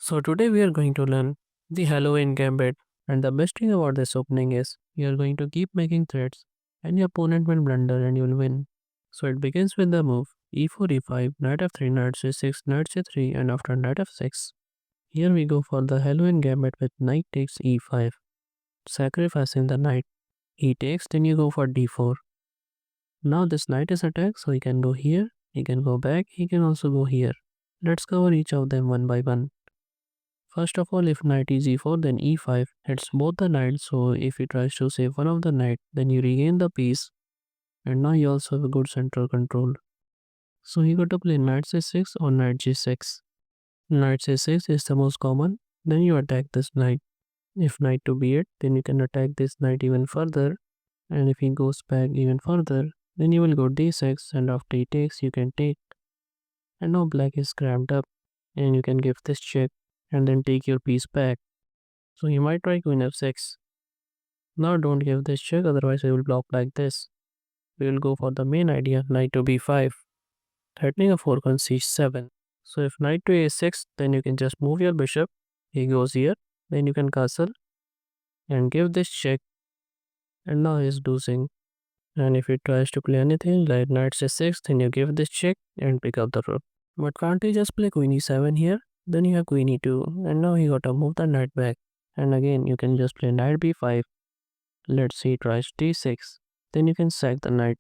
So today we are going to learn the Halloween Gambit, and the best thing about this opening is you are going to keep making threats and your opponent will blunder and you will win. So it begins with the move e4 e5 knight f3 knight c6 knight c3 and after knight f6. Here we go for the Halloween Gambit with knight takes e5, sacrificing the knight. He takes, then you go for d4. Now this knight is attacked, so he can go here, he can go back, he can also go here. Let's cover each of them one by one. First of all, if knight is e4, then e5 hits both the knights, so if he tries to save one of the knight, then you regain the piece, and now you also have a good central control. So you got to play knight c6 or knight g6. Knight c6 is the most common, then you attack this knight. If knight to b8, then you can attack this knight even further, and if he goes back even further, then you will go d6, and after he takes, you can take. And now black is cramped up, and you can give this check, and then take your piece back. So you might try queen f6. Now don't give this check, otherwise I will block like this. We will go for the main idea, knight to b5, threatening a fork on c7. So if knight to a6, then you can just move your bishop. He goes here, then you can castle and give this check, and now he is losing. And if he tries to play anything like knight c6, then you give this check and pick up the rook. But can't he just play queen e7 here? Then you have queen e2, and now he got to move the knight back. And again, you can just play knight b5. Let's say he tries d6. Then you can sack the knight.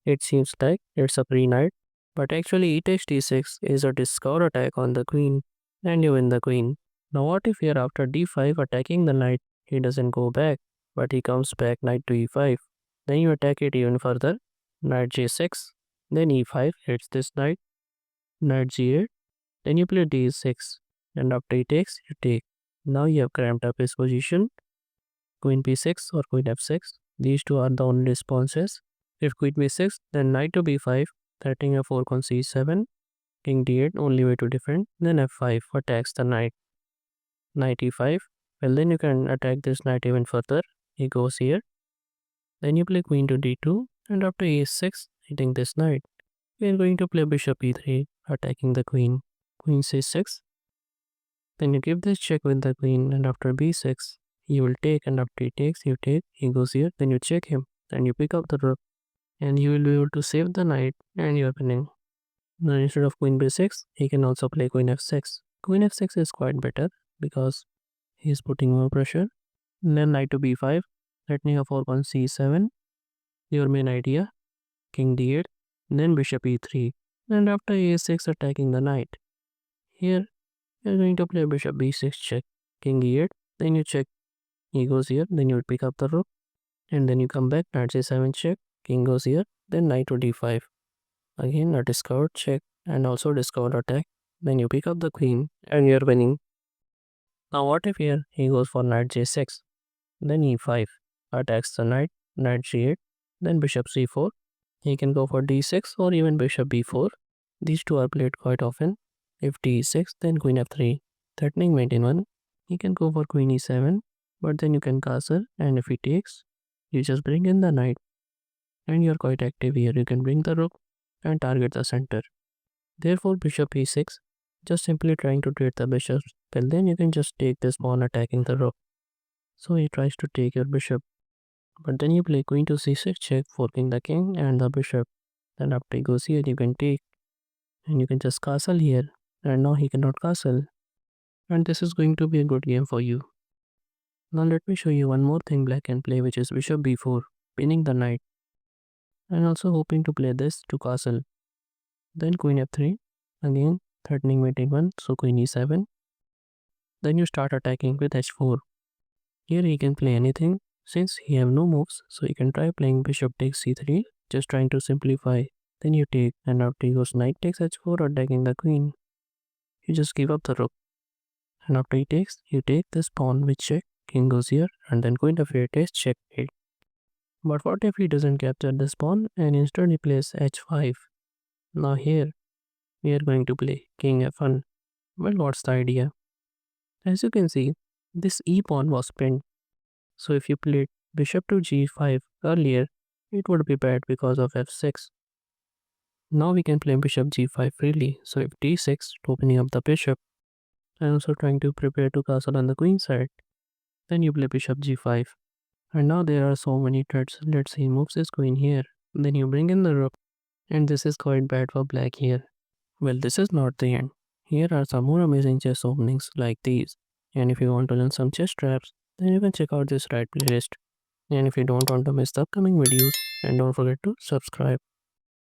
It seems like it's a pre-knight, but actually e takes d6 is a discard attack on the queen, and you win the queen. Now what if here after d5 attacking the knight, he doesn't go back, but he comes back knight to e5. Then you attack it even further, knight j6, then e5 hits this knight, knight g8, then you play d6, and after he takes, you take. Now you have cramped up his position, queen b6 or queen f6. These two are the only responses. If queen b6, then knight to b5, threatening a fork on c7, king d8, only way to defend, then f5 attacks the knight, knight e5. Well, then you can attack this knight even further. He goes here, then you play queen to d2, and after e6, hitting this knight. We are going to play bishop e3, attacking the queen, queen c6. Then you give this check with the queen, and after b6, he will take, and after he takes, you take, he goes here, then you check him, then you pick up the rook, and you will be able to save the knight, and you are winning. Now instead of queen b6, he can also play queen f6. Queen f6 is quite better, because he is putting more pressure. And then knight to b5, threatening a fork on c7, your main idea, king d8, then bishop e3, and after a6 attacking the knight. Here, you are going to play bishop b6 check, king e8, then you check, he goes here, then you pick up the rook, and then you come back, knight c7 check, king goes here, then knight to d5. Again a discovered check and also discovered attack, then you pick up the queen and you're winning. Now what if here he goes for knight j6, then e5, attacks the knight, knight g8, then bishop c4. He can go for d6 or even bishop b4. These two are played quite often. If d6, then queen f3, threatening mate in 1. He can go for queen e7, but then you can castle, and if he takes, you just bring in the knight, and you're quite active here. You can bring the rook and target the center. Therefore, bishop e6, just simply trying to trade the bishops. Well, then you can just take this pawn attacking the rook. So he tries to take your bishop, but then you play queen to c6 check, forking the king and the bishop. Then after he goes here, you can take, and you can just castle here, and now he cannot castle. And this is going to be a good game for you. Now let me show you one more thing black can play, which is bishop b4, pinning the knight, and also hoping to play this to castle. Then queen f3, again threatening mate in 1, so queen e7. Then you start attacking with h4. Here he can play anything, since he have no moves, so he can try playing bishop takes c3, just trying to simplify. Then you take, and after he goes knight takes h4, attacking the queen. You just give up the rook, and after he takes, you take this pawn with check, king goes here, and then queen f8 takes checkmate. But what if he doesn't capture this pawn, and instead he plays h5? Now here, we are going to play king f1. Well, what's the idea? As you can see, this e pawn was pinned. So if you played bishop to g5 earlier, it would be bad because of f6. Now we can play bishop g5 freely. So if d6, opening up the bishop, and also trying to prepare to castle on the queen side. Then you play bishop g5. And now there are so many threats. Let's see, moves his queen here. Then you bring in the rook. And this is quite bad for black here. Well, this is not the end. Here are some more amazing chess openings like these. And if you want to learn some chess traps, then you can check out this right playlist. And if you don't want to miss the upcoming videos, and don't forget to subscribe.